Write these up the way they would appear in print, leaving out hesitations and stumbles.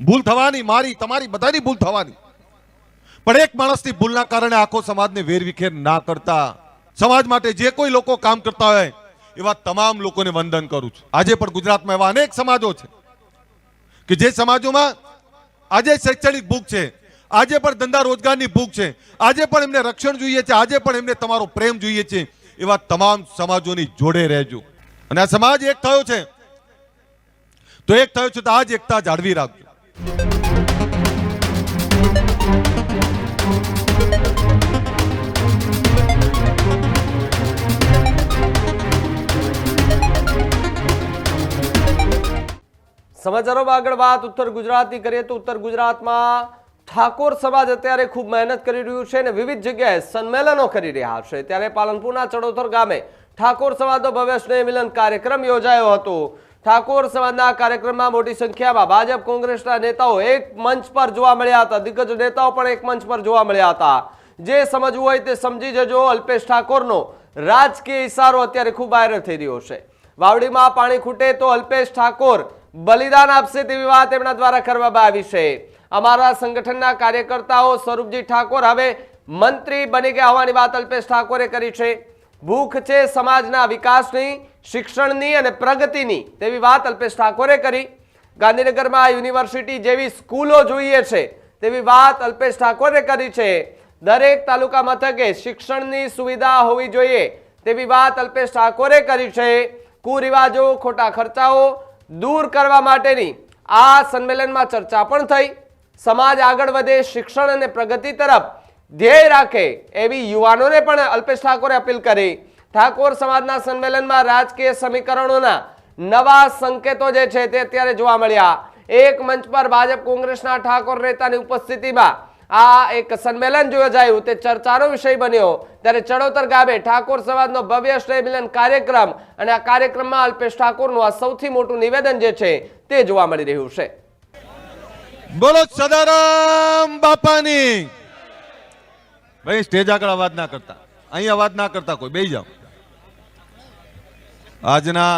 ભૂલ થવાની, મારી તમારી બધાની ભૂલ થવાની, પણ એક માણસની ભૂલના કારણે આખો સમાજને વેરવિખેર ના કરતા, સમાજ માટે જે કોઈ લોકો કામ કરતા હોય એવા તમામ લોકોને વંદન કરું છું। આજે પણ ગુજરાતમાં એવા અનેક સમાજો છે કે જે સમાજોમાં આજે શૈક્ષણિક ભૂખ છે, આજે પણ ધંધા રોજગારની ભૂખ છે, આજે પણ એમને રક્ષણ જોઈએ છે, આજે પણ એમને તમારો પ્રેમ જોઈએ છે। એવા તમામ સમાજોની જોડે રહેજો અને આ સમાજ એક થયો છે તો એક થયો છે તો આ જ એકતા જાળવી રાખજો। સમાચારોમાં આગળ વાત ઉત્તર ગુજરાતની કરીએ તો ઉત્તર ગુજરાતમાં ઠાકોર સમાજ અત્યારે ખૂબ મહેનત કરી રહ્યું છે અને વિવિધ જગ્યાએ સંમેલનો કરી રહ્યા છે। ત્યારે પાલનપુરના ચડોતર ગામે ઠાકોર સમાજનો ભવ્ય સ્નેહ મિલન કાર્યક્રમ યોજાયો હતો। ઠાકોર સમાજના કાર્યક્રમમાં મોટી સંખ્યામાં ભાજપ કોંગ્રેસના નેતાઓ એક મંચ પર જોવા મળ્યા હતા। દિગ્ગજ નેતાઓ પણ એક મંચ પર જોવા મળ્યા હતા। જે સમજવું હોય તે સમજી જજો। અલ્પેશ ઠાકોરનો રાજકીય ઇશારો અત્યારે ખૂબ વાયરલ થઈ રહ્યો છે। વાવડીમાં પાણી ખૂટે તો અલ્પેશ ઠાકોર બલિદાન આપશે તેવી વાત એમના દ્વારા કરવામાં આવી છે। અમારા સંગઠનના કાર્યકર્તાઓ સ્વરૂપજી ઠાકોર હવે મંત્રી બની ગયા હોવાની વાત અલ્પેશ ઠાકોરે કરી છે। ભૂખ છે સમાજના વિકાસની, શિક્ષણની અને પ્રગતિની તેવી વાત અલ્પેશ ઠાકોરે કરી। ગાંધીનગરમાં યુનિવર્સિટી જેવી સ્કૂલો જોઈએ છે તેવી વાત અલ્પેશ ઠાકોરે કરી છે। દરેક તાલુકા મથકે શિક્ષણની સુવિધા હોવી જોઈએ તેવી વાત અલ્પેશ ઠાકોરે કરી છે। કુરિવાજો, ખોટા ખર્ચાઓ દૂર કરવા માટેની આ સંમેલનમાં ચર્ચા પણ થઈ। સમાજ આગળ વધે, શિક્ષણ અને પ્રગતિ તરફ ધ્યેય રાખે એવી યુવાનોને પણ અલ્પેશ ઠાકોરે અપીલ કરી। ઠાકોર સમાજના સંમેલનમાં રાજકીય સમીકરણોના નવા સંકેતો જે છે તે અત્યારે જોવા મળ્યા। એક મંચ પર ભાજપ કોંગ્રેસના ઠાકોર નેતાની ઉપસ્થિતિમાં આ એક સંમેલન યોજાયું તે ચર્ચાનો વિષય બન્યો। ત્યારે ચડોતર ગામે ઠાકોર સમાજનો ભવ્ય સ્નેહ મિલન કાર્યક્રમ અને આ કાર્યક્રમમાં અલ્પેશ ઠાકોરનું આ સૌથી મોટું નિવેદન જે છે તે જોવા મળી રહ્યું છે। બોલો સદારામ બાપાની। ભાઈ સ્ટેજ આગળ અવાજ ના કરતા, અહીં અવાજ ના કરતા, કોઈ બેસી જાઓ। આજના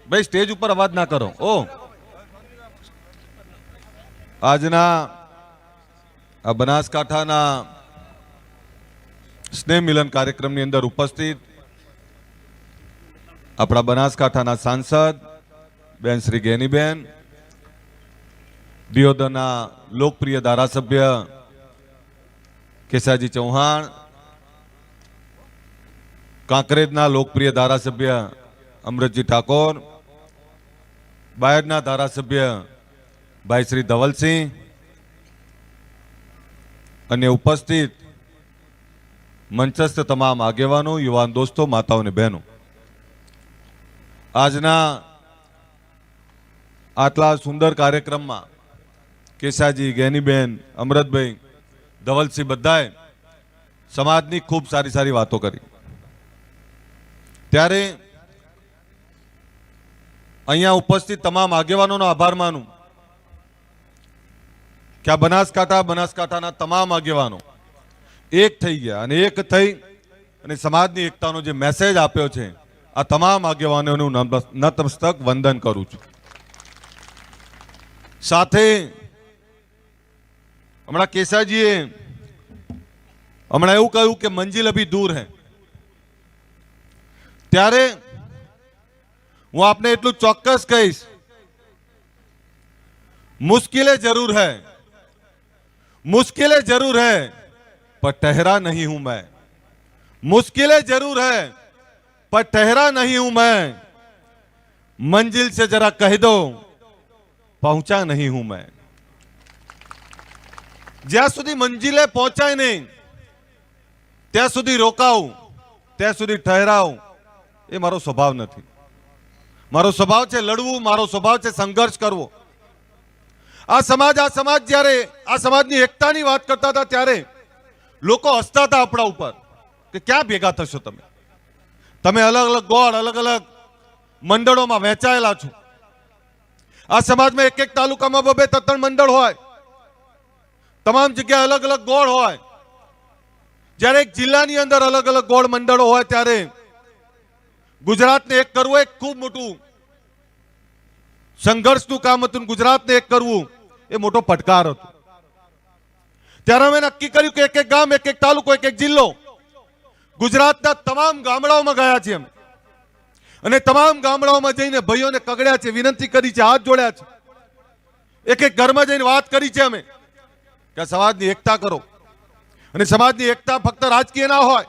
ભાઈ સ્ટેજ ઉપર અવાજ ના કરો। આજના આ બનાસકાંઠાના સ્નેહ મિલન કાર્યક્રમની અંદર ઉપસ્થિત આપણા બનાસકાંઠાના સાંસદ બેન શ્રી ગેનીબેન, દિયોદરના લોકપ્રિય ધારાસભ્ય કેસાજી ચૌહાણ, કાંકરેજના લોકપ્રિય ધારાસભ્ય અમૃતજી ઠાકોર, બાયડના ધારાસભ્ય ભાઈ શ્રી ધવલસિંહ અને ઉપસ્થિત મંચસ્થ તમામ આગેવાનો, યુવાન દોસ્તો, માતાઓ અને બહેનો, આજના આટલા સુંદર કાર્યક્રમમાં કેસાજી, ગેનીબેન, અમૃતભાઈ, ધવલસિંહ બધાએ સમાજની ખૂબ સારી સારી વાતો કરી। ત્યારે અહીંયા ઉપસ્થિત તમામ આગેવાનોનો આભાર માનું કે આ બનાસકાંઠાના તમામ આગેવાનો એક થઈ ગયા અને એક થઈ અને સમાજની એકતાનો જે મેસેજ આપ્યો છે આ તમામ આગેવાનોનું નતમસ્તક વંદન કરું છું। સાથે હમણાં કેસાજીએ હમણાં એવું કહ્યું કે મંજિલ અભી દૂર હૈ, ત્યારે હું આપને એટલું ચોક્કસ કહીશ, मुश्किलें जरूर है, मुश्किलें जरूर है पर ठहरा नहीं हूं मैं, मुश्किलें जरूर है पर ठहरा नहीं हूं मैं, मंजिल से जरा कह दो पहुंचा नहीं हूं मैं। જ્યાં સુધી મંજિલે પહોંચાય નહીં ત્યાં સુધી રોકાવું, ત્યાં સુધી ઠહેરાવું એ મારો સ્વભાવ નથી। મારો સ્વભાવ છે લડવું, મારો સ્વભાવ છે સંઘર્ષ કરવો। આ સમાજ જ્યારે આ સમાજની એકતાની વાત કરતા હતા ત્યારે લોકો હસતા હતા આપણા ઉપર કે ક્યાં ભેગા થશો તમે, તમે અલગ અલગ ગોળ, અલગ અલગ મંડળોમાં વહેંચાયેલા છો। આ સમાજમાં એક એક તાલુકામાં 2-3 મંડળ હોય, તમામ જગ્યાએ અલગ અલગ ગોળ હોય। જ્યારે એક જિલ્લાની અંદર અલગ અલગ ગોળ મંડળો હોય ત્યારે ગુજરાતને એક કરવું એક ખૂબ મોટું સંઘર્ષનું કામ હતું। ગુજરાતને એક કરવું એ મોટો પડકાર હતો. ત્યારે અમે નક્કી કર્યું કે એક એક ગામ, એક એક તાલુકો, એક એક જિલ્લો, ગુજરાતના તમામ ગામડાઓમાં ગયા છીએ અમે. અને તમામ ગામડાઓમાં જઈને ભાઈઓને કગડ્યા છે, વિનંતી કરી છે, હાથ જોડ્યા છે. એક એક ઘરમાં જઈને વાત કરી છે અમે કે સમાજની એકતા કરો. અને સમાજની એકતા ફક્ત રાજકીય ના હોય,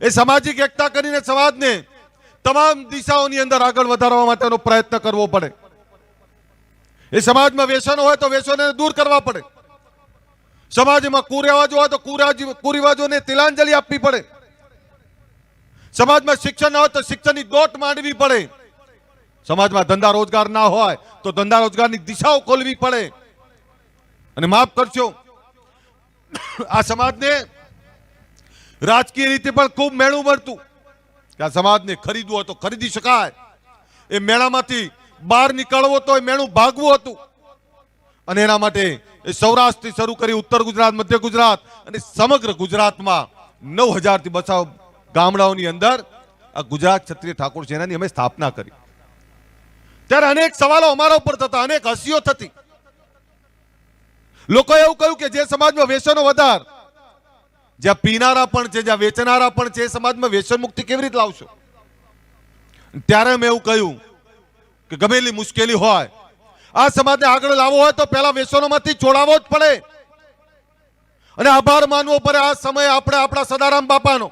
એ સામાજિક એકતા કરીને સમાજને તમામ દિશાઓની અંદર આગળ વધારવા માટેનો પ્રયત્ન કરવો પડે. એ સમાજમાં વ્યસનો હોય તો વ્યસનોને દૂર કરવા પડે. સમાજમાં કુરિવાજો હોય તો કુરિવાજોને તિલાંજલિ આપવી પડે. સમાજમાં શિક્ષણ ના હોય તો શિક્ષણની દોટ માંડવી પડે. સમાજમાં ધંધા રોજગાર ના હોય તો ધંધા રોજગારની દિશાઓ ખોલવી પડે. અને માફ કરશો, આ સમાજને રાજકીય રીતે પણ ખૂબ મેળું મળતું કે આ સમાજને ખરીદવું હોય તો ખરીદી શકાય. એ મેળામાંથી બહાર નીકળવો તો એ મેળું ભાગવું હતું. અને એના માટે એ સૌરાષ્ટ્રથી શરૂ કરી ઉત્તર ગુજરાત, મધ્ય ગુજરાત અને સમગ્ર ગુજરાતમાં 9,000 થી 200 ગામડાઓની અંદર આ ગુજરાત ક્ષત્રિય ઠાકોર સેનાની અમે સ્થાપના કરી. ત્યારે અનેક સવાલો અમારા ઉપર થતા, અનેક હસીઓ થતી. લોકો એવું કહ્યું કે જે સમાજમાં વ્યસનો વધાર, જ્યાં પીનારા પણ છે, જ્યાં વેચનારા પણ છે, એ સમાજમાં વ્યસન મુક્તિ કેવી રીતે લાવશો? ત્યારે મેં એવું કહ્યું કે ગમેલી મુશ્કેલી હોય, આ સમાજને આગળ લાવવો હોય તો પહેલા વ્યસનોમાંથી છોડાવવો જ પડે. અને આભાર માનવો પડે આ સમયે આપણે આપણા સદારામ બાપાનો,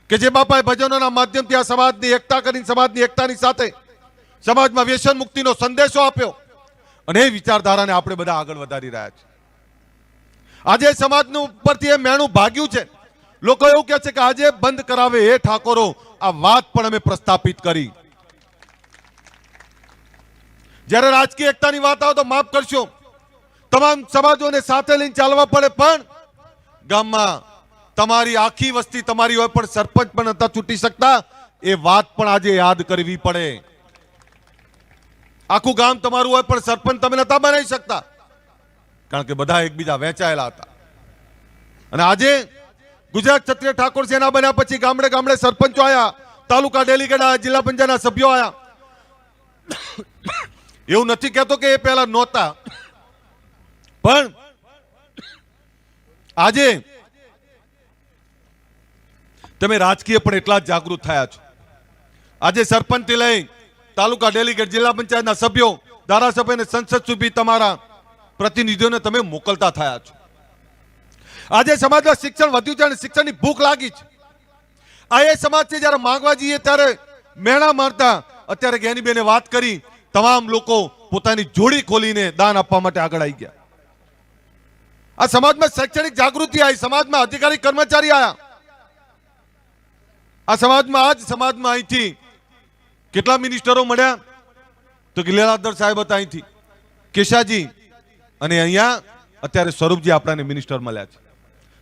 કે જે બાપાએ ભજનોના માધ્યમથી આ સમાજની એકતા કરીને સમાજની એકતાની સાથે સમાજમાં વ્યસન મુક્તિનો સંદેશો આપ્યો. અને એ વિચારધારાને આપણે બધા આગળ વધારી રહ્યા છીએ. આજે સમાજનું ઉપરથી એ મેણું ભાગ્યું છે. લોકો એવું કહે છે કે આજે બંધ કરાવે એ ઠાકોરો, આ વાત પણ અમે પ્રસ્થાપિત કરી. જ્યારે રાજકીય એકતાની વાત આવે તો માફ કરશો, તમામ સમાજોને સાથે લઈને ચાલવા પડે. પણ ગામમાં તમારી આખી વસ્તી તમારી હોય પણ સરપંચ પણ નતા ચૂંટી શકતા, એ વાત પણ આજે યાદ કરવી પડે. આખું ગામ તમારું હોય પણ સરપંચ તમે નતા બનાવી શકતા, કારણ કે બધા એકબીજા વહેંચાયેલા હતા. અને આજે ગુજરાત ક્ષત્રિય ઠાકોર સેના બન્યા પછી ગામડે ગામડે સરપંચો આવ્યા, તાલુકા ડેલીગેટ આવ્યા, જિલ્લા પંચાયતના સભ્યો આવ્યા. એવું નથી કહેતો કે એ પહેલા નહોતા, પણ આજે તમે રાજકીય પણ એટલા જ જાગૃત થયા છો. આજે સરપંચથી લઈ તાલુકા ડેલીગેટ, જિલ્લા પંચાયતના સભ્યો, ધારાસભ્ય અને સંસદ સુધી તમારા પ્રતિનિધિઓને તમે મોકલતા થયા છો. આજે સમાજમાં શિક્ષણ વધ્યું છે અને શિક્ષણની ભૂખ લાગી છે. આ એ સમાજ છે જ્યારે માંગવા જઈએ ત્યારે મેણા મારતા. અત્યારે જ્ઞાનીબેને વાત કરી, તમામ લોકો પોતાની જોડી ખોલીને દાન આપવા માટે આગળ આવી ગયા. આ સમાજમાં શૈક્ષણિક જાગૃતિ આવી, સમાજમાં અધિકારી કર્મચારી આવ્યા. આ સમાજમાં અહીંથી કેટલા મિનિસ્ટરો મળ્યા તો કે લીલાધર સાહેબ હતા અહીંથી, કેશાજી, અને અહીંયા અત્યારે સ્વરૂપજી આપણાને મિનિસ્ટર મળ્યા છે.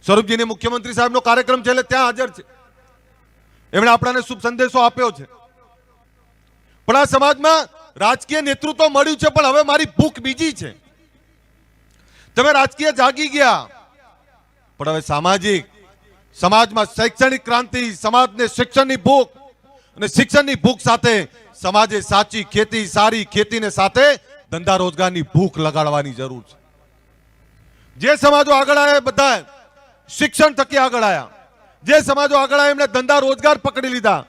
સ્વરૂપજીને મુખ્યમંત્રી સાહેબનો કાર્યક્રમ છે એટલે ત્યાં હાજર છે. એમણે આપણાને શુભ સંદેશો આપ્યો છે. પણ આ સમાજમાં રાજકીય નેતૃત્વ મળ્યું છે, પણ હવે મારી ભૂખ બીજી છે. તમે રાજકીય જાગી ગયા, પણ હવે સામાજિક, સમાજમાં શૈક્ષણિક ક્રાંતિ, સમાજને શિક્ષણની ભૂખ, અને શિક્ષણની ભૂખ સાથે સમાજે સાચી ખેતી, સારી ખેતીને સાથે ધંધા રોજગારની ભૂખ લગાડવાની જરૂર છે. જે સમાજો આગળ આવ્યા બધા શિક્ષણ થકી આગળ આવ્યા. જે સમાજો આગળ આવ્યા એમણે ધંધા રોજગાર પકડી લીધા.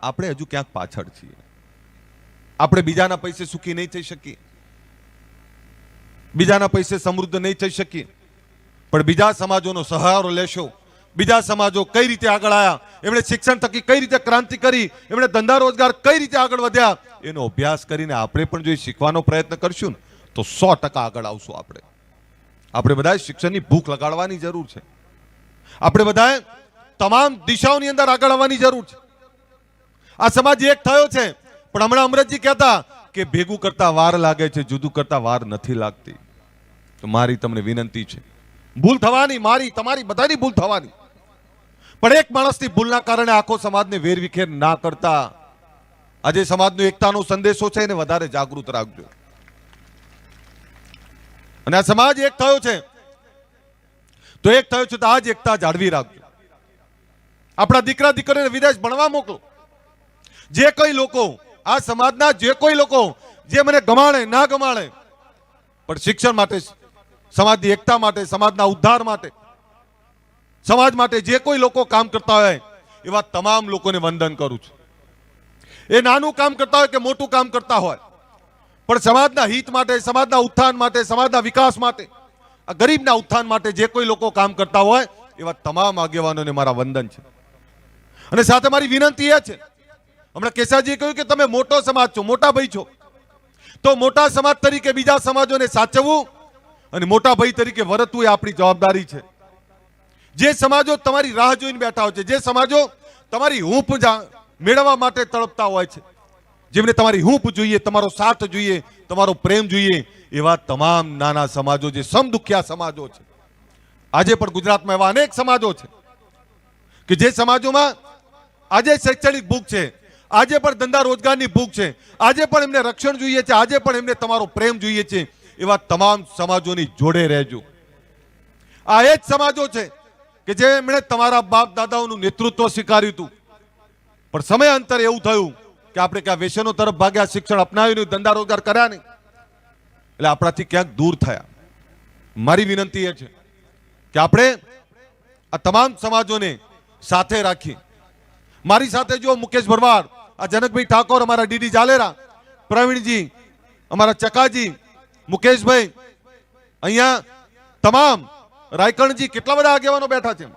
આપણે હજુ ક્યાંક પાછળ છીએ. આપણે બીજાના પૈસે સુખી નહીં થઈ શકીએ, બીજાના પૈસે સમૃદ્ધ નહીં થઈ શકીએ, પણ બીજા સમાજોનો સહારો લેશો. બીજા સમાજો કઈ રીતે આગળ આવ્યા, એમણે શિક્ષણ થકી કઈ રીતે ક્રાંતિ કરી, એમણે ધંધા રોજગાર કઈ રીતે આગળ વધ્યા, એનો અભ્યાસ કરીને આપણે પણ જો શીખવાનો પ્રયત્ન કરશું ને તો 100% આગળ આવશું. આપણે બધાએ શિક્ષણની ભૂખ લગાડવાની જરૂર છે. આપણે બધાએ તમામ દિશાઓની અંદર આગળ આવવાની જરૂર છે. આ સમાજ એક થયો છે, પણ હમણાં અમરતજી કહેતા કે ભેગું કરતા વાર લાગે છે, જુદું કરતા વાર નથી લાગતી. તો મારી તમને વિનંતી છે, ભૂલ થવાની, મારી તમારી બધાની ભૂલ થવાની, પણ એક માણસની ભૂલના કારણે આખો સમાજને વેરવિખેર ના કરતા. આજે સમાજનો એકતાનો સંદેશો છે, એને વધારે જાગૃત રાખજો. અને આ સમાજ એક થયો છે તો એક થયો છે તો આ જ એકતા જાળવી રાખજો. આપણા દીકરા દીકરીઓને વિદેશ ભણવા મોકલો. જે કોઈ લોકો, આ સમાજના જે કોઈ લોકો જે મને ગમાડે ના ગમાડે, પણ શિક્ષણ માટે, સમાજની એકતા માટે, સમાજના ઉદ્ધાર માટે, સમાજ માટે જે કોઈ લોકો કામ કરતા હોય એવા તમામ લોકોને વંદન કરું છું. એ નાનું કામ કરતા હોય કે મોટું કામ કરતા હોય, પણ સમાજના હિત માટે, સમાજના ઉત્થાન માટે, સમાજના વિકાસ માટે, આ ગરીબના ઉત્થાન માટે જે કોઈ લોકો કામ કરતા હોય એવા તમામ આગેવાનોને મારા વંદન છે. અને સાથે મારી વિનંતી એ છે, હમણાં કેસાજીએ કહ્યું કે તમે મોટો સમાજ છો, મોટા ભાઈ છો, તો મોટા સમાજ તરીકે બીજા સમાજોને સાચવવું અને મોટા ભાઈ તરીકે વર્તવું એ આપણી જવાબદારી છે. જે સમાજો તમારી રાહ જોઈને બેઠા હોય છે, જે સમાજો તમારી હૂંફ મેળવવા માટે તડપતા હોય છે, જેમને તમારી હૂંફ જોઈએ, તમારો સાથ જોઈએ, તમારો પ્રેમ જોઈએ, એવા તમામ નાના સમાજો, જે સમદુખ્યા સમાજો છે. આજે પણ ગુજરાતમાં એવા અનેક સમાજો છે કે જે સમાજોમાં આજે શૈક્ષણિક ભૂખ છે, આજે પણ ધંધા રોજગારની ભૂખ છે, આજે પણ એમને રક્ષણ જોઈએ છે, આજે પણ એમને તમારો પ્રેમ જોઈએ છે. એવા તમામ સમાજોની જોડે રહેજો. આ એ જ સમાજો છે કે જેમણે તમારા બાપ દાદાઓનું નેતૃત્વ સ્વીકાર્યું હતું, પણ સમયાંતરે એવું થયું કે આપણે ક્યાં વ્યસનો તરફ ભાગ્યા, શિક્ષણ અપનાવ્યું નહીં, ધંધા રોજગાર કર્યા નહીં, એટલે આપણાથી ક્યાંક દૂર થયા. મારી વિનંતી એ છે કે આપણે આ તમામ સમાજોને સાથે રાખી. મારી સાથે જો મુકેશ ભરવાડ, આ જનકભાઈ ઠાકોર, અમારા ડીડી જાલેરા, પ્રવીણજી, અમારા ચકાજી, મુકેશભાઈ, અહીંયા તમામ રાયકણજી, કેટલા બધા આગેવાનો બેઠા છે.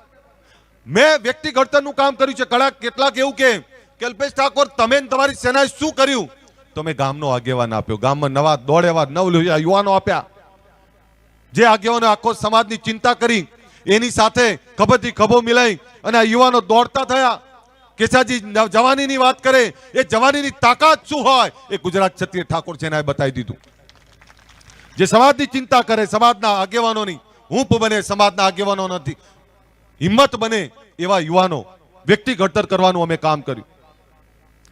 મેં વ્યક્તિ ઘડતરનું કામ કર્યું છે. કેટલાક એવું કે અલ્પેશ ઠાકોર તમે તમારી સેનાએ શું કર્યું? તો મેં ગામનો આગેવાન આપ્યો, ગામમાં નવા દોડેવા 9 યુવાનો આપ્યા, જે આગેવાનો આખો સમાજની ચિંતા કરી, એની સાથે ખભેથી ખભો મિલાઈ અને આ યુવાનો દોડતા થયા. કેસાજી જવાનીની વાત કરે, એ જવાનીની તાકાત શું હોય એ ગુજરાત ક્ષત્રિય ઠાકોર સેનાએ બતાવી દીધું. જે સમાજની ચિંતા કરે, સમાજના આગેવાનોની હૂંફ બને, સમાજના આગેવાનો નથી હિંમત બને, એવા યુવાનો વ્યક્તિ ઘડતર કરવાનું અમે કામ કર્યું.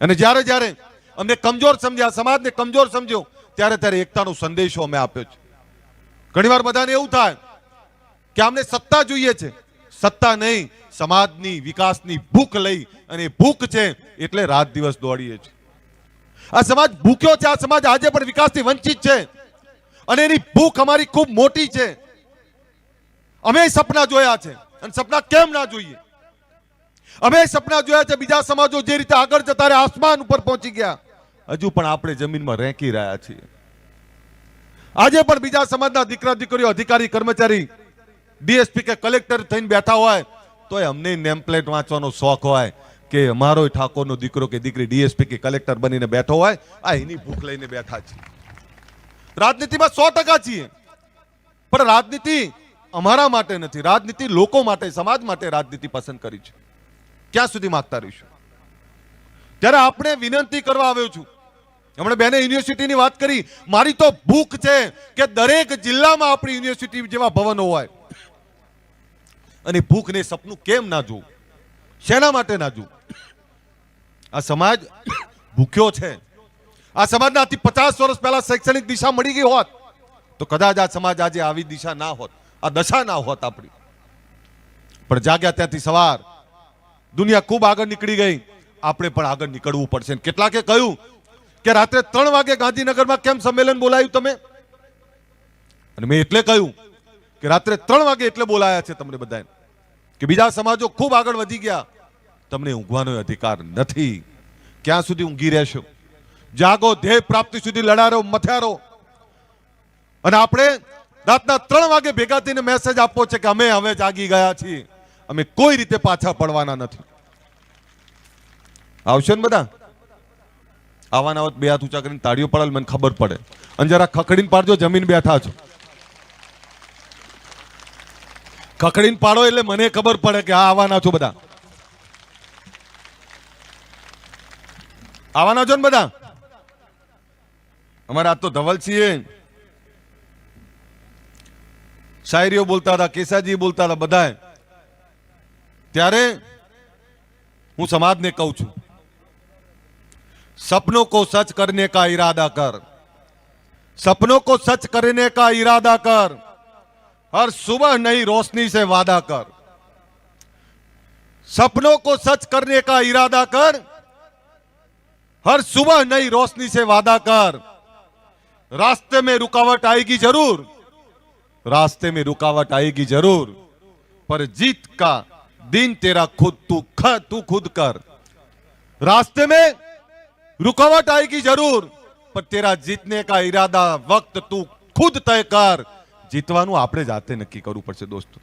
અને જ્યારે જ્યારે અમને કમજોર સમજ્યા, સમાજને કમજોર સમજ્યો, ત્યારે ત્યારે એકતાનો સંદેશો અમે આપ્યો છે. ઘણીવાર બધાને એવું થાય કે અમને સત્તા જોઈએ છે, સત્તા નહીં, સમાજની વિકાસની ભૂખ લઈ, અને ભૂખ છે એટલે રાત દિવસ દોડીએ છીએ. આ સમાજ ભૂખ્યો છે, આ સમાજ આજે પણ વિકાસથી વંચિત છે, અને એની ભૂખ અમારી ખૂબ મોટી છે. અમે સપના જોયા છે, અને સપના કેમ ના જોઈએ? અમે સપના જોયા છે, બીજા સમાજો જે રીતે આગળ જતા રહ્યા, આસમાન ઉપર પહોંચી ગયા, હજુ પણ આપણે જમીનમાં રેંકી રહ્યા છીએ. આજે પણ બીજા સમાજના દીકરા દીકરીઓ, અધિકારી કર્મચારી, ડીએસપી કે કલેક્ટર થઈને બેઠા હોય તો અમને નેમપ્લેટ વાંચવાનો શોખ હોય કે અમારો ઠાકોરનો દીકરો કે દીકરી ડીએસપી કે કલેક્ટર બનીને બેઠો હોય, આ એની ભૂખ લઈને બેઠા છે. રાજનીતિમાં 100% છીએ, પણ રાજનીતિ અમારા માટે નથી, રાજનીતિ લોકો માટે, સમાજ માટે રાજનીતિ પસંદ કરી છે. ક્યાં સુધી માંગતા રહીશું? ત્યારે આપણે વિનંતી કરવા આવ્યો છું. હમણાં બેને યુનિવર્સિટીની વાત કરી. મારી તો ભૂખ છે કે દરેક જિલ્લામાં આપણી યુનિવર્સિટી જેવા ભવનો હોય. અને ભૂખને સપનું કેમ ના જોવું? શેના માટે ના જોવું? આ સમાજ ભૂખ્યો છે. આ સમાજનાથી 50 વર્ષ પહેલા શૈક્ષણિક દિશા મળી ગઈ હોત તો કદાચ આ સમાજ આજે આવી દિશા ના હોત, આ દશા ના હોત આપણી. પણ જાગ્યા ત્યાંથી સવાર, દુનિયા ખૂબ આગળ નીકળી ગઈ, આપણે પણ આગળ નીકળવું પડશે. કેટલાકે કહ્યું કે રાત્રે 3 વાગે ગાંધીનગરમાં કેમ સંમેલન બોલાયું તમે? અને મેં એટલે કહ્યું કે રાત્રે 3 વાગે એટલે બોલાયા છે તમને બધાને કે બીજા સમાજો ખૂબ આગળ વધી ગયા, તમને ઊંઘવાનો અધિકાર નથી. ક્યાં સુધી ઊંઘી રહેશો? જાગો, ધ્યેય પ્રાપ્તિ સુધી લડારો, મથારો. અને આપણે રાતના 3 વાગે ભેગા થઈને મેસેજ આપવો છે કે અમે હવે જાગી ગયા છીએ, અમે કોઈ રીતે પાછા પડવાના નથી. આવશે ને બધા? આવાના આવત 2 હાથ ઊંચા કરીને તાળીઓ પડાલ, મને ખબર પડે. અને જરા ખખડીને પાડજો, જમીન બેઠા છો. ખખડીને પાડો એટલે મને ખબર પડે કે હા આવવાના છો બધા. આવવાના છો ને બધા? અમારા આજ તો ધવલસિંહે શાયરીઓ બોલતા હતા, કેસાજી બોલતા હતા બધા. ત્યારે હું સમાજને કહું છું, सपनों को सच करने का इरादा कर, सपनों को सच करने का इरादा कर, हर सुबह नई रोशनी से वादा कर. सपनों को सच करने का इरादा कर, हर सुबह नई रोशनी से वादा कर. रास्ते में रुकावट आएगी जरूर, रास्ते में रुकावट आएगी जरूर, पर जीत का दिन तेरा तू खुद कर। रास्ते में रुकावट आएगी जरूर, पर तेरा जीतने का इरादा वक्त तू खुद तय कर। જીતવાનું આપણે જાતે નક્કી કરવું પડશે દોસ્તો.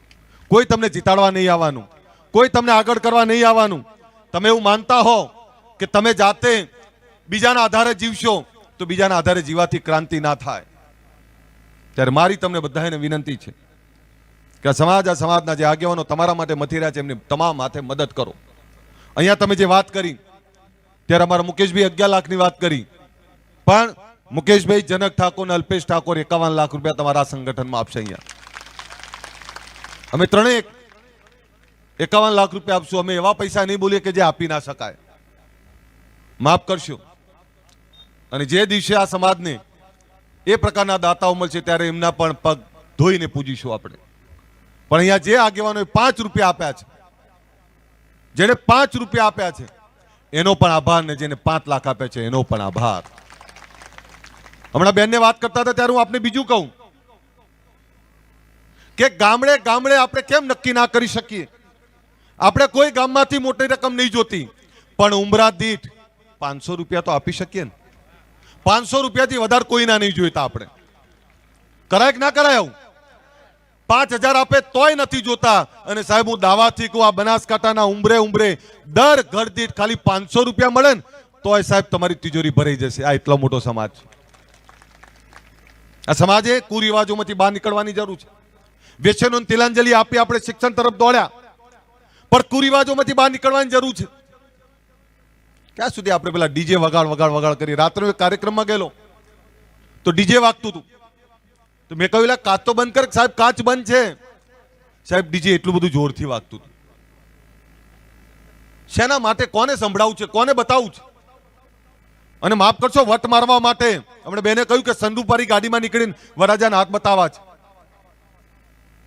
કોઈ તમને જીતાડવા નહીં આવવાનું, કોઈ તમને આગળ કરવા નહીં આવવાનું. તમે એવું માનતા હો કે તમે જાતે બીજાના આધારે જીવશો તો બીજાના આધારે જીવાથી ક્રાંતિ ના થાય. ત્યારે મારી તમને બધાને વિનંતી છે કે આ સમાજના જે આગેવાનો તમારા માટે મથી રહ્યા છે એમની તમામ હાથે મદદ કરો. અહીંયા તમે જે વાત કરી ત્યારે અમારા મુકેશભાઈ 11 લાખની વાત કરી, પણ મુકેશભાઈ, જનક ઠાકોર અને અલ્પેશ ઠાકોર 51 લાખ રૂપિયા તમારા સંગઠનમાં આપશે. અહીંયા અમે ત્રણેય 51 લાખ રૂપિયા આપશું. અમે એવા પૈસા નહીં બોલીએ કે જે આપી ના શકાય, માફ કરશો. અને જે દિવસે આ સમાજને એ પ્રકારના દાતાઓ મળશે ત્યારે એમના પણ પગ ધોઈને પૂજીશું આપણે. પણ અહીંયા જે આગેવાનોએ 5 રૂપિયા આપ્યા છે, જેને 5 રૂપિયા આપ્યા છે એનો પણ આભાર, ને જેને 5 લાખ આપ્યા છે એનો પણ આભાર. હમણાં બેનને વાત કરતા હતા ત્યારે હું આપને બીજું કહું કે ગામડે ગામડે આપણે કેમ નક્કી ના કરી શકીએ? આપણે કોઈ ગામમાંથી મોટી રકમ નહીં જોતી, પણ ઉમરા દીઠ 500 રૂપિયા તો આપી શકીએ ને. 500 રૂપિયાથી વધારે કોઈના નહીં જોઈતા આપણે. કરાય કે ના કરાય? આવું 5000 આપે તોય નથી જોતા. અને સાહેબ હું દાવાથી કહું, આ બનાસકાંઠાના ઉંબરે દર ઘર દીઠ ખાલી 500 રૂપિયા મળે ને તોય સાહેબ તમારી તિજોરી ભરાઈ જશે. આ એટલો મોટો સમાજ છે. આ સમાજે કુરિવાજોમાંથી બહાર નીકળવાની જરૂર છે. વ્યસનોને તિલાંજલિ આપી આપણે શિક્ષણ તરફ દોડ્યા, પણ કુરિવાજોમાંથી બહાર નીકળવાની જરૂર છે. ક્યાં સુધી આપણે પેલા ડીજે વગાડ કરી? રાત્રે એક કાર્યક્રમમાં ગયેલો તો ડીજે વાગતું હતું, તો મેં કહ્યું કાચ તો બંધ કર. સાહેબ કાચ બંધ છે. સાહેબ ડીજે એટલું બધું જોરથી વાગતું હતું. શેના માટે? કોને સંભળાવું છે? કોને બતાવું છે? અને માફ કરશો, વટ મારવા માટે. હમણાં બેને કહ્યું કે સંદૂપારી ગાડીમાં નીકળીને વરરાજાના હાથ બતાવવા છે,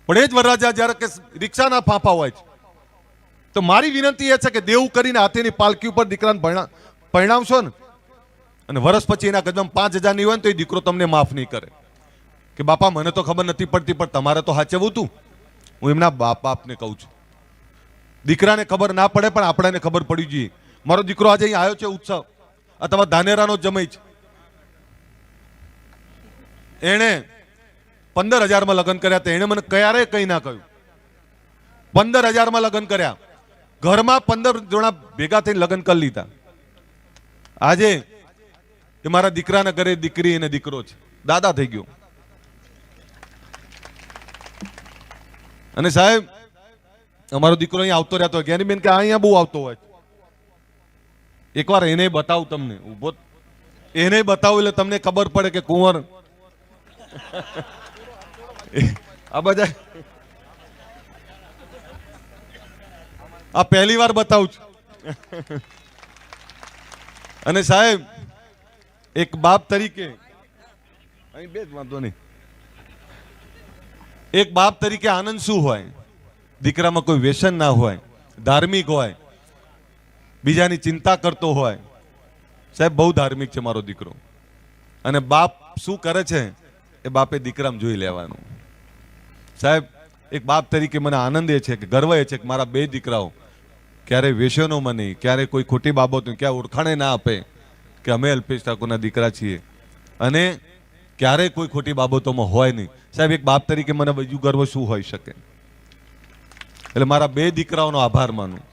પણ એ જ વરરાજા જયારે કે રિક્ષાના ફાંફા હોય છે. તો મારી વિનંતી એ છે કે દેવું કરીને હાથીની પાલકી ઉપર દીકરાને પરણાવશો ને, અને વર્ષ પછી એના કદમ 5000 નહીં હોય ને તો એ દીકરો તમને માફ નહીં કરે કે બાપા મને તો ખબર નથી પડતી, પણ તમારે તો સાચવવું હતું. હું એમના બાપને કહું છું, દીકરાને ખબર ના પડે પણ આપણાને ખબર પડી જોઈએ. મારો દીકરો આજે અહીં આવ્યો છે ઉત્સવ, અથવા ધાનેરાનો જમાઈ છે. એણે 15000 લગ્ન કર્યા હતા. એને મને ક્યારે કઈ ના કહ્યું. 15000 લગ્ન કર્યા, ઘરમાં 15 જણા ભેગા થઈને લગ્ન કરી લીધા. આજે એ મારા દીકરાના ઘરે દીકરી અને દીકરો છે, દાદા થઈ ગયો. અને સાહેબ અમારો દીકરો અહીંયા આવતો રહેતો, જ્ઞાનીબેન કે અહીંયા બહુ આવતો હોય. એકવાર એને બતાવું તમને, ઉભો એને બતાવું એટલે તમને ખબર પડે કે કુંવર આ બધા આ પહેલી વાર બતાવું છું. અને સાહેબ એક બાપ તરીકે અહીં બે જ વાંધો નહીં, એક બાપ તરીકે આનંદ શું હોય? દીકરામાં કોઈ વ્યસન ના હોય, ધાર્મિક હોય, બીજાની ચિંતા કરતો હોય. સાહેબ બહુ ધાર્મિક છે મારો દીકરો. અને બાપ શું કરે છે એ બાપે દીકરામાં જોઈ લેવાનું. સાહેબ એક બાપ તરીકે મને આનંદ એ છે કે ગર્વ એ છે કે મારા 2 દીકરાઓ ક્યારે વ્યસનોમાં નહીં, ક્યારે કોઈ ખોટી બાબતો ક્યાં ઓળખાણે ના આપે કે અમે અલ્પેશ ઠાકોરના દીકરા છીએ, અને ક્યારે કોઈ ખોટી બાબતોમાં હોય નહીં. સાહેબ એક બાપ તરીકે મને બીજું ગર્વ શું હોઈ શકે? એટલે મારા 2 દીકરાઓનો આભાર માનું.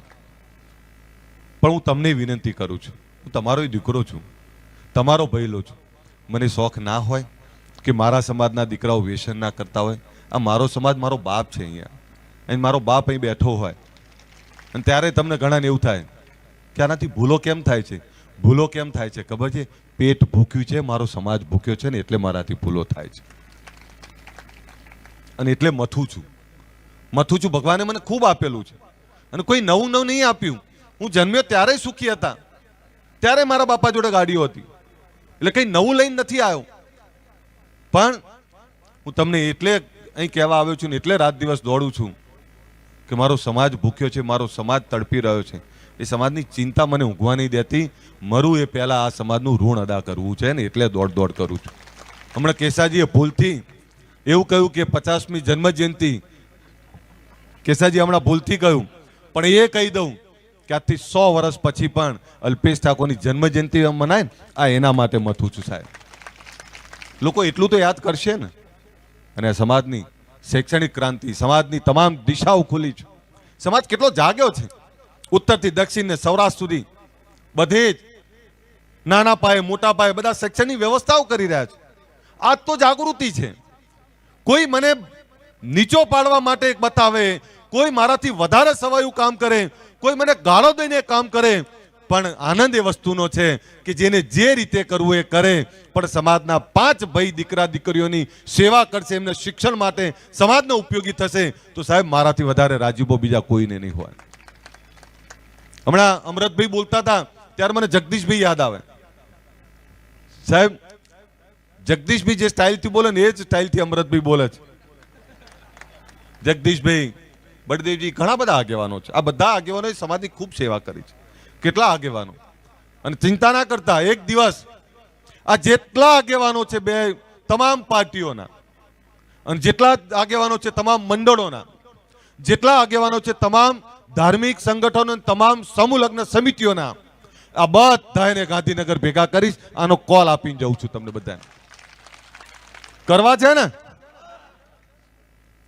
પણ હું તમને વિનંતી કરું છું, હું તમારો દીકરો છું, તમારો ભઈલો છું. મને શોખ ના હોય કે મારા સમાજના દીકરાઓ વ્યસન ના કરતા હોય. આ મારો સમાજ, મારો બાપ છે અહીંયા, અને મારો બાપ અહીં બેઠો હોય. અને ત્યારે તમને ઘણાને એવું થાય કે આનાથી ભૂલો કેમ થાય છે? ભૂલો કેમ થાય છે ખબર છે? પેટ ભૂખ્યું છે, મારો સમાજ ભૂખ્યો છે ને એટલે મારાથી ભૂલો થાય છે. અને એટલે મથું છું. ભગવાને મને ખૂબ આપેલું છે, અને કોઈ નવું નહીં આપ્યું. હું જન્મ્યો ત્યારે સુખી હતા, ત્યારે મારા બાપા જોડે ગાડીઓ હતી, એટલે કઈ નવું લઈને નથી આવ્યો. પણ હું તમને એટલે અહીં કહેવા આવ્યો છું ને એટલે રાત દિવસ દોડું છું કે મારો સમાજ ભૂખ્યો છે, મારો સમાજ તડપી રહ્યો છે. એ સમાજની ચિંતા મને ઊંઘવા નહીં દેતી. મરું એ પહેલા આ સમાજનું ઋણ અદા કરવું છે ને એટલે દોડ કરું છું. હમણાં કેસાજીએ ભૂલથી એવું કહ્યું કે 50મી જન્મ જયંતિ, કેસાજી હમણાં ભૂલથી કહ્યું, પણ એ કહી દઉં કે આજથી 100 વર્ષ પછી પણ અલ્પેશ ઠાકોરની જન્મ જયંતિ મનાય ને, આ એના માટે મથું છું સાહેબ. લોકો એટલું તો યાદ કરશે ને. અને સમાજની શૈક્ષણિક ક્રાંતિ, સમાજની તમામ દિશાઓ ખુલી છે. સમાજ કેટલો જાગ્યો છે, ઉત્તરથી દક્ષિણ ને સૌરાષ્ટ્ર સુધી બધે જ નાના પાયે મોટા પાયે બધા શૈક્ષણિક વ્યવસ્થાઓ કરી રહ્યા છે. આજ તો જાગૃતિ છે. કોઈ મને નીચો પાડવા માટે એક બતાવે, કોઈ મારાથી વધારે સવાયું કામ કરે, કોઈ મને ગાળો દઈને કામ કરે, પણ આનંદ એ વસ્તુનો છે કે જેને જે રીતે કરવું એ કરે, પણ સમાજના 5 ભાઈ દીકરા દીકરીઓની સેવા કરશે, એમને શિક્ષણ માટે સમાજને ઉપયોગી થશે, તો સાહેબ મારાથી વધારે રાજીબો બીજા કોઈને નહીં હોય. હમણાં અમૃતભાઈ બોલતા હતા ત્યારે મને જગદીશભાઈ યાદ આવે. સાહેબ જગદીશભાઈ જે સ્ટાઇલથી બોલે ને એ જ સ્ટાઇલથી અમૃતભાઈ બોલે છે. જગદીશભાઈ, બળદેવજી, ઘણા બધા આગેવાનો છે. આ બધા આગેવાનોએ સમાજની ખૂબ સેવા કરી છે. કેટલા આગેવાનો, અને ચિંતા ના કરતા, એક દિવસ આ જેટલા આગેવાનો છે બે તમામ પાર્ટીઓના, અને જેટલા આગેવાનો છે તમામ મંડળોના, જેટલા આગેવાનો છે તમામ ધાર્મિક સંગઠનો, તમામ સમૂહ લગ્ન સમિતિઓના, આ બધાને ગાંધીનગર ભેગા કરીશ. આનો કોલ આપીને જઉં છું તમને બધાને. કરવા છે ને,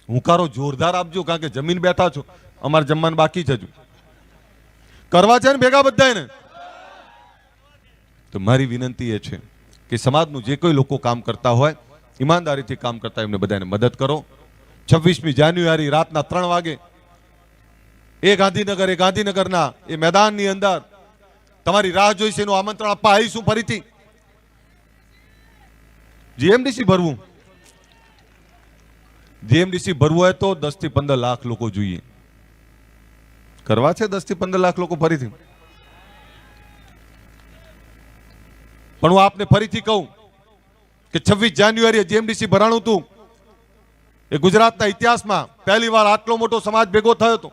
હુંકારો જોરદાર આપજો, કારણ કે જમીન બેઠા છો, અમારે જમવાનું બાકી છે હજુ. કરવા છે ને ભેગા બધાને. તો મારી વિનંતી એ છે કે સમાજનું જે કોઈ લોકો કામ કરતા હોય, ઈમાનદારીથી કામ કરતા એમને બધાને મદદ કરો. 26મી જાન્યુઆરી રાતના 3 વાગે એ ગાંધીનગરના એ મેદાનની અંદર તમારી રાહ જોઈશે. એનું આમંત્રણ આપવા આવીશું ફરીથી. જીએમડીસી ભરવું હોય તો 10 થી 15 લાખ લોકો જોઈએ. કરવા છે 10 થી 15 લાખ લોકો ફરીથી. પણ હું આપને ફરીથી કહું કે 26 જાન્યુઆરીએ જીએમડીસી ભરાણું હતું. એ ગુજરાતના ઇતિહાસમાં પહેલી વાર આટલો મોટો સમાજ ભેગો થયો હતો.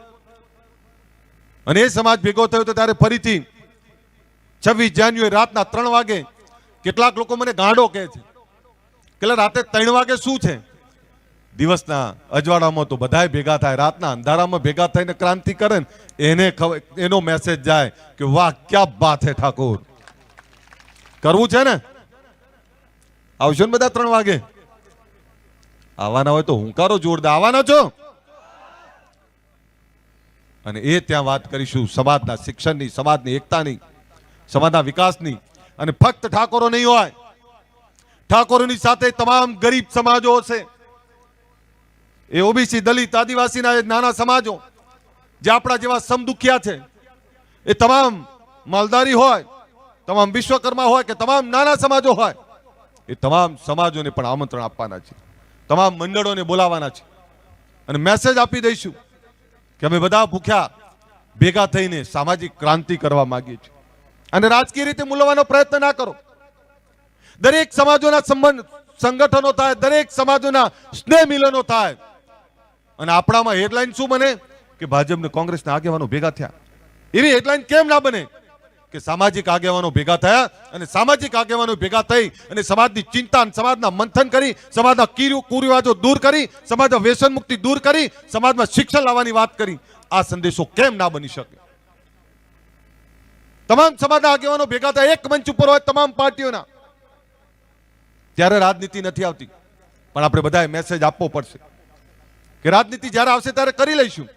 અને એ સમાજ ભેગો થયો હતો ત્યારે ફરીથી 26 જાન્યુઆરી રાતના 3 વાગે કેટલાક લોકો મને ગાંડો કહે છે કે રાતે 3 વાગે શું છે? દિવસના અજવાળામાં તો બધાય ભેગા થાય, રાતના અંધારામાં ભેગા થઈને ક્રાંતિ કરે ને એનો મેસેજ જાય કે વાહ ક્યા બાત હે ઠાકોર. કરવું છે ને, આવશો ને બધા 3 વાગે? આવવાના હોય તો હુંકારો જોરદાર. આવવાના છો? અને એ ત્યાં વાત કરીશું સમાજના શિક્ષણની, સમાજની એકતાની, સમાજના વિકાસની. અને ફક્ત ઠાકોરો નહીં હોય, ઠાકોરોની સાથે તમામ ગરીબ સમાજો હશે. એ ઓબીસી, દલિત, આદિવાસીના નાના સમાજો જે આપણા જેવા સમદુખિયા છે, એ તમામ માલધારી હોય, તમામ વિશ્વકર્મા હોય કે તમામ નાના સમાજો હોય, એ તમામ સમાજોને પણ આમંત્રણ આપવાના છે. તમામ મંડળોને બોલાવવાના છે. અને મેસેજ આપી દઈશું કે અમે બધા ભૂખ્યા ભેગા થઈને સામાજિક ક્રાંતિ કરવા માંગીએ છીએ. અને રાજકીય રીતે મૂલવાનો પ્રયત્ન ના કરો. દરેક સમાજોના સંગઠનો થાય, દરેક સમાજોના સ્નેહ મિલનો થાય. અને આપણામાં હેડલાઇન શું બને કે ભાજપ ને કોંગ્રેસના આગેવાનો ભેગા થયા. એવી હેડલાઇન કેમ ના બને કે સામાજિક આગેવાનો ભેગા થયા, અને સામાજિક આગેવાનો ભેગા થઈ અને સમાજની ચિંતા, સમાજના મંથન કરી, સમાજના કુરિવાજો દૂર કરી, સમાજના વ્યસન મુક્તિ દૂર કરી, સમાજમાં શિક્ષણ લાવવાની વાત કરી. આ સંદેશો કેમ ના બની શકે? તમામ સમાજના આગેવાનો ભેગા થયા, એક મંચ ઉપર હોય તમામ પાર્ટીઓના, ત્યારે રાજનીતિ નથી આવતી. પણ આપણે બધાએ મેસેજ આપવો પડશે કે રાજનીતિ જ્યારે આવશે ત્યારે કરી લઈશું,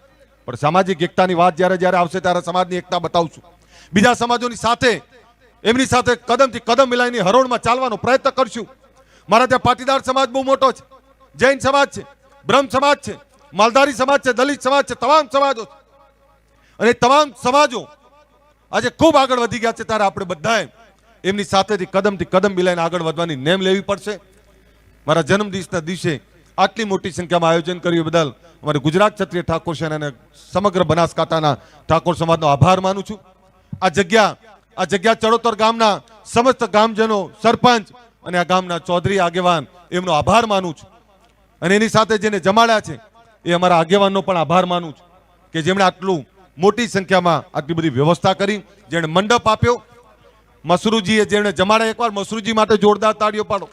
પણ સામાજિક એકતાની વાત જ્યારે આવશે ત્યારે સમાજની એકતા બતાવશું. બીજા સમાજોની સાથે, એમની સાથે કદમથી કદમ મિલાવીને હરોળમાં ચાલવાનો પ્રયત્ન કરશું. મારા ત્યાં પાટીદાર સમાજ બહુ મોટો છે, જૈન સમાજ છે, બ્રહ્મ સમાજ છે, માલધારી સમાજ છે, દલિત સમાજ છે, તમામ સમાજો છે. અને તમામ સમાજો આજે ખૂબ આગળ વધી ગયા છે. ત્યારે આપણે બધાએ એમની સાથેથી કદમથી કદમ મિલાઈને આગળ વધવાની નેમ લેવી પડશે. મારા જન્મદિવસના દિવસે આટલી મોટી સંખ્યામાં આયોજન કર્યું બદલ અમારે ગુજરાત ક્ષત્રિય ઠાકોર સેના અને સમગ્ર બનાસકાંઠાના ઠાકોર સમાજનો આભાર માનું છું. આ જગ્યા ચડોતર ગામના સમસ્ત ગામજનો, સરપંચ અને આ ગામના ચૌધરી આગેવાન, એમનો આભાર માનું છું. અને એની સાથે જેને જમાડ્યા છે એ અમારા આગેવાનનો પણ આભાર માનું છું કે જેમણે આટલું મોટી સંખ્યામાં આટલી બધી વ્યવસ્થા કરી, જેણે મંડપ આપ્યો. મસરૂજીએ જેમણે જમાડ્યા, એકવાર મસરૂજી માટે જોરદાર તાળીઓ પાડો.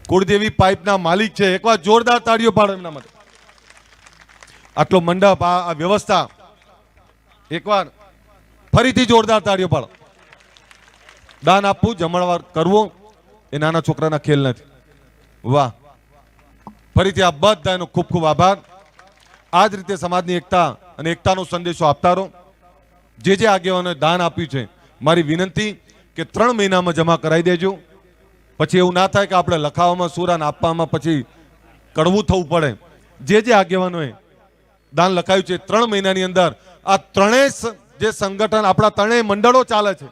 કુળદેવી પાઇપના માલિક છે. એકવાર જોરદાર તાળીઓ પાડો એમના માટે. આટલો મંડપ, આ વ્યવસ્થા, એકવાર ફરીથી જોરદાર તાળીઓ પાડો. દાન આપવું, જમણવાર કરવું એ નાના છોકરાના ખેલ નથી. વાહ, ફરીથી આ બધાનો ખૂબ ખૂબ આભાર. આ જ રીતે સમાજની એકતા અને એકતાનો સંદેશો આપતા રહો. જે જે આગેવાનોએ દાન આપ્યું છે, મારી વિનંતી કે 3 મહિનામાં જમા કરાવી દેજો. પછી એવું ના થાય કે આપણે લખાવામાં સુરાન આપવામાં પછી કડવું થવું પડે. જે જે આગેવાનોએ દાન લખાયું છે 3 મહિનાની અંદર આ ત્રણેય જે સંગઠન, આપણા ત્રણેય મંડળો ચાલે છે,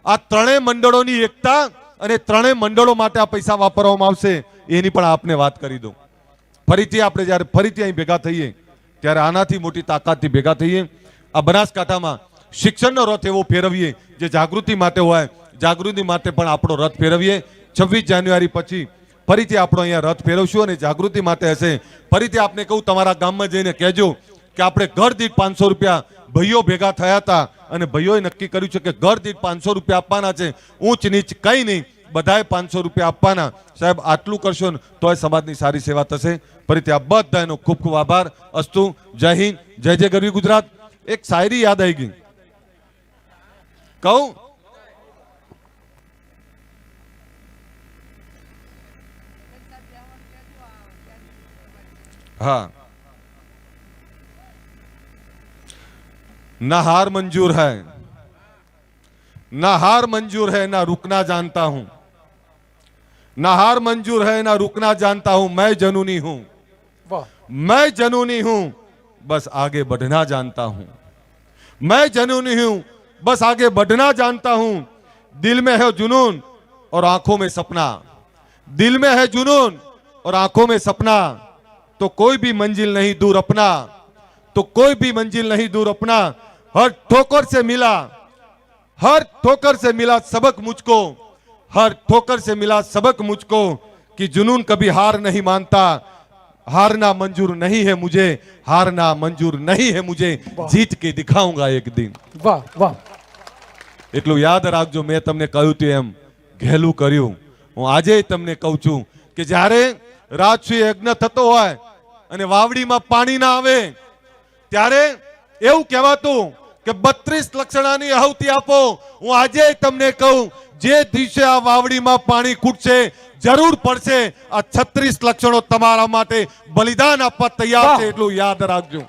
આ ત્રણેય મંડળોની એકતા અને ત્રણેય મંડળો માટે આ પૈસા વાપરવામાં આવશે એની પણ આપને વાત કરી દઉં. ફરીથી આપણે જ્યારે ફરીથી અહીં ભેગા થઈએ ત્યારે આનાથી મોટી તાકાતથી ભેગા થઈએ. આ બનાસકાંઠામાં શિક્ષણનો રથ એવો ફેરવીએ જે જાગૃતિ માટે હોય, જાગૃતિ માટે પણ આપણો રથ ફેરવીએ. 26 જાન્યુઆરી પછી ફરીથી આપણો અહીંયા રથ ફેરવશું અને જાગૃતિ માટે હશે. ફરીથી આપને કહું, તમારા ગામમાં જઈને કહેજો કે આપણે ઘર દીઠ 500 રૂપિયા ભાઈઓ ભેગા થયા હતા અને ભાઈઓએ નક્કી કર્યું છે કે ઘર દીઠ 500 રૂપિયા આપવાના છે. ઊંચ નીચ કંઈ નહીં, બધાએ 500 રૂપિયા આપવાના. સાહેબ, આટલું કરશો ને તોય સમાજની સારી સેવા થશે. ફરીથી આ બધાનો ખૂબ ખૂબ આભાર. અસ્તુ. જય હિન્દ, જય જય ગરવી ગુજરાત. એક શાયરી યાદ આવી ગઈ, કહું? हाँ, ना हार मंजूर है, ना हार मंजूर है, ना रुकना जानता हूं. ना हार मंजूर है, ना रुकना जानता हूं. मैं जनूनी हूं, मैं जनूनी हूं, बस आगे बढ़ना जानता हूं. मैं जनूनी हूं, बस आगे बढ़ना जानता हूं. दिल में है जुनून और आंखों में सपना. दिल में है जुनून और आंखों में सपना. तो कोई भी मंजिल नहीं दूर अपना, तो कोई भी मंजिल नहीं दूर अपना. हर ठोकर से मिला, हर ठोकर से मिला सबक मुझको, हर ठोकर से मिला सबक मुझको कि जुनून कभी हार नहीं मानता. हारना मंजूर नहीं है मुझे, हारना मंजूर नहीं है मुझे. जीत के दिखाऊंगा एक दिन. વાહ વાહ. એટલું યાદ રાખજો, મેં તમને કહ્યું હતું એમ ઘેલું કર્યું. હું આજે તમને કહું છું કે જ્યારે રાજસૂય યજ્ઞ થતો હોય અને વાવડીમાં પાણી ના આવે ત્યારે એવું કહેવાતું કે 32 લક્ષણાની આહુતિ આપો. હું આજે તમને કહું, જે દિવસે આ વાવડીમાં પાણી ખૂટશે, જરૂર પડશે, આ 36 લક્ષણો તમારા માટે બલિદાન આપવા તૈયાર છે. એટલું યાદ રાખજો.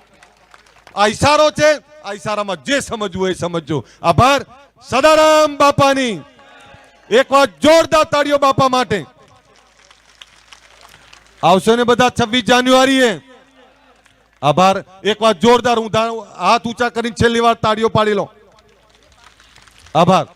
આ ઈશારો છે, આ ઈશારામાં જે સમજવું એ સમજજો. આભાર. સદારામ બાપાની એકવાર જોરદાર તાળીઓ બાપા માટે. આવશે ને બધા 26 જાન્યુઆરીએ? આભાર. એકવાર જોરદાર હું હાથ ઊંચા કરીને છેલ્લી વાર તાળીઓ પાડી લો. આભાર.